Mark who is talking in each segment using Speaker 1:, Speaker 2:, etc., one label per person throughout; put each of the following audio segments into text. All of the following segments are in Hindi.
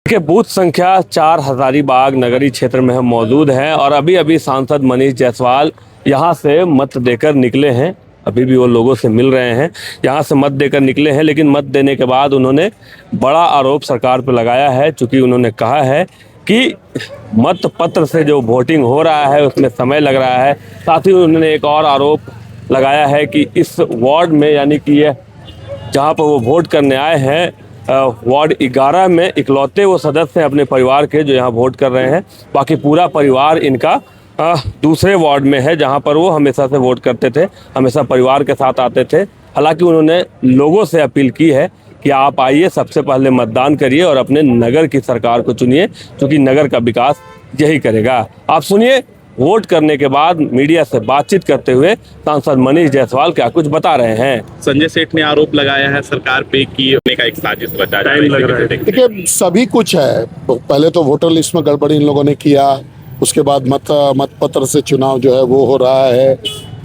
Speaker 1: के बूथ संख्या 4 हजारीबाग नगरीय क्षेत्र में हम मौजूद हैं और अभी अभी सांसद मनीष जायसवाल यहां से मत देकर निकले हैं। अभी भी वो लोगों से मिल रहे हैं, यहां से मत देकर निकले हैं। लेकिन मत देने के बाद उन्होंने बड़ा आरोप सरकार पर लगाया है, चूंकि उन्होंने कहा है कि मत पत्र से जो वोटिंग हो रहा है उसमें समय लग रहा है। साथ ही उन्होंने एक और आरोप लगाया है कि इस वार्ड में, यानी कि यह जहाँ पर वो वोट करने आए हैं, वार्ड 11 में इकलौते वो सदस्य हैं अपने परिवार के जो यहाँ वोट कर रहे हैं। बाकी पूरा परिवार इनका दूसरे वार्ड में है जहाँ पर वो हमेशा से वोट करते थे, हमेशा परिवार के साथ आते थे। हालांकि उन्होंने लोगों से अपील की है कि आप आइए, सबसे पहले मतदान करिए और अपने नगर की सरकार को चुनिए, क्योंकि नगर का विकास यही करेगा। आप सुनिए, वोट करने के बाद मीडिया से बातचीत करते हुए सांसद मनीष जायसवाल क्या कुछ बता रहे हैं।
Speaker 2: संजय सेठ ने आरोप लगाया है सरकार पे कि होने का एक साजिश बचा जा रहा है।
Speaker 3: देखिए, सभी कुछ है। पहले तो वोटर लिस्ट में गड़बड़ी इन लोगों ने किया, उसके बाद मत पत्र से चुनाव जो है वो हो रहा है।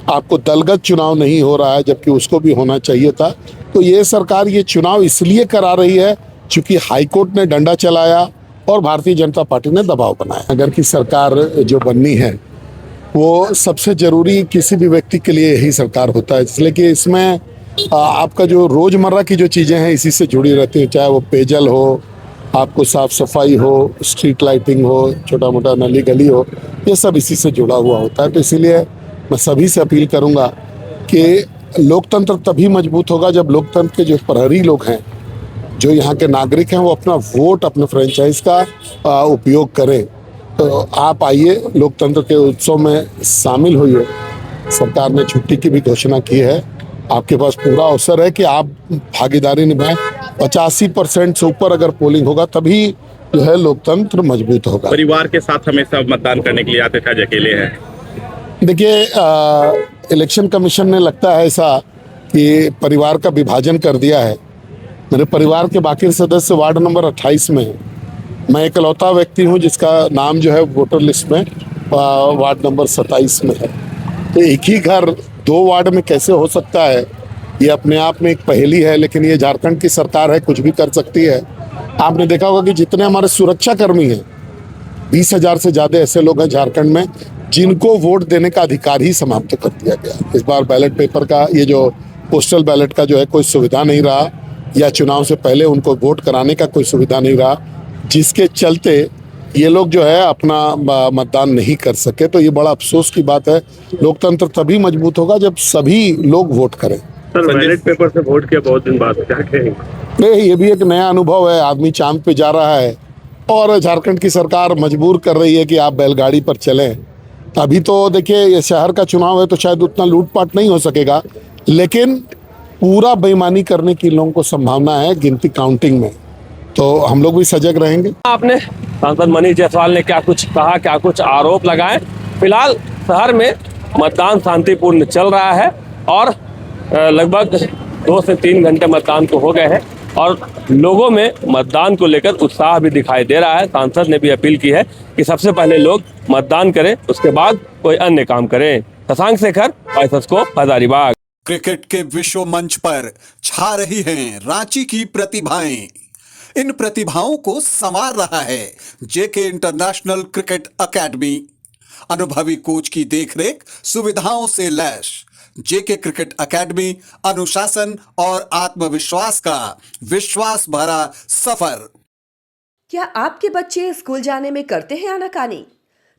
Speaker 3: आपको दलगत चुनाव नहीं हो रहा है, जबकि उसको भी होना चाहिए था। तो ये सरकार ये चुनाव इसलिए करा रही है क्योंकि हाईकोर्ट ने डंडा चलाया और भारतीय जनता पार्टी ने दबाव बनाया। नगर की सरकार जो बननी है वो सबसे जरूरी किसी भी व्यक्ति के लिए यही सरकार होता है, इसलिए कि इसमें आपका जो रोजमर्रा की जो चीजें हैं इसी से जुड़ी रहती है। चाहे वो पेयजल हो, आपको साफ सफाई हो, स्ट्रीट लाइटिंग हो, छोटा मोटा नली गली हो, ये सब इसी से जुड़ा हुआ होता है। तो इसीलिए मैं सभी से अपील करूंगा कि लोकतंत्र तभी मजबूत होगा जब लोकतंत्र के जो प्रहरी लोग हैं, जो यहाँ के नागरिक हैं, वो अपना वोट अपने फ्रेंचाइज का उपयोग करें। तो आप आइए, लोकतंत्र के उत्सव में शामिल होइए। सरकार ने छुट्टी की भी घोषणा की है। आपके पास पूरा अवसर है कि आप भागीदारी निभाएं। 85% से ऊपर अगर पोलिंग होगा तभी जो है लोकतंत्र मजबूत होगा।
Speaker 2: परिवार के साथ हमेशा मतदान करने के लिए आते थे, आज अकेले हैं।
Speaker 3: देखिए, इलेक्शन कमीशन ने लगता है ऐसा कि परिवार का विभाजन कर दिया है। मेरे परिवार के बाकी सदस्य वार्ड नंबर 28 में है। मैं इकलौता व्यक्ति हूं जिसका नाम जो है वोटर लिस्ट में वार्ड नंबर 27 में है। तो एक ही घर 2 वार्ड में कैसे हो सकता है, ये अपने आप में एक पहेली है। लेकिन ये झारखंड की सरकार है, कुछ भी कर सकती है। आपने देखा होगा कि जितने हमारे सुरक्षा कर्मी हैं, 20,000 से ज़्यादा ऐसे लोग हैं झारखंड में जिनको वोट देने का अधिकार ही समाप्त कर दिया गया। इस बार बैलेट पेपर का, ये जो पोस्टल बैलेट का जो है, कोई सुविधा नहीं रहा, या चुनाव से पहले उनको वोट कराने का कोई सुविधा नहीं रहा, जिसके चलते ये लोग जो है अपना मतदान नहीं कर सके। तो ये बड़ा अफसोस की बात है। लोकतंत्र तभी मजबूत होगा जब सभी लोग वोट करें।
Speaker 1: सर, बैलेट पेपर से वोट किया बहुत दिन बाद, क्या कहेंगे?
Speaker 3: नहीं, ये भी एक नया अनुभव है। आदमी चांद पे जा रहा है और झारखंड की सरकार मजबूर कर रही है कि आप बैलगाड़ी पर चलें। अभी तो देखिए, ये शहर का चुनाव है तो शायद उतना लूटपाट नहीं हो सकेगा, लेकिन पूरा बेईमानी करने की लोगों को संभावना है गिनती काउंटिंग में। तो हम लोग भी सजग रहेंगे।
Speaker 1: आपने सांसद मनीष जायसवाल ने क्या कुछ कहा, क्या कुछ आरोप लगाए। फिलहाल शहर में मतदान शांतिपूर्ण चल रहा है और लगभग 2 से 3 घंटे मतदान को हो गए हैं और लोगों में मतदान को लेकर उत्साह भी दिखाई दे रहा है। सांसद ने भी अपील की है कि सबसे पहले लोग मतदान करें, उसके बाद कोई अन्य काम करें। शशांक शेखर, वॉइस को हजारीबाग।
Speaker 4: क्रिकेट के विश्व मंच पर छा रही हैं रांची की प्रतिभाएं। इन प्रतिभाओं को संवार रहा है जेके इंटरनेशनल क्रिकेट एकेडमी। अनुभवी कोच की देखरेख, सुविधाओं से लैस जेके क्रिकेट एकेडमी अनुशासन और आत्मविश्वास का विश्वास भरा सफर।
Speaker 5: क्या आपके बच्चे स्कूल जाने में करते हैं आनाकानी?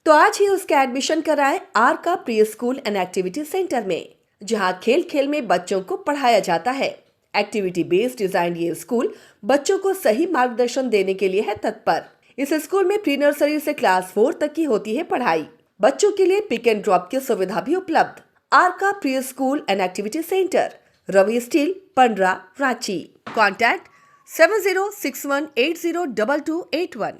Speaker 5: तो आज ही उसका एडमिशन कराएं आर का pre school and activity centre में, जहां खेल खेल में बच्चों को पढ़ाया जाता है। एक्टिविटी बेस्ड डिजाइन ये स्कूल बच्चों को सही मार्गदर्शन देने के लिए है तत्पर। इस स्कूल में प्री नर्सरी से क्लास 4 तक की होती है पढ़ाई। बच्चों के लिए पिक एंड ड्रॉप की सुविधा भी उपलब्ध। आर का pre school and activity centre, Ravi steel, Pandra, Ranchi. Contact 7061802281।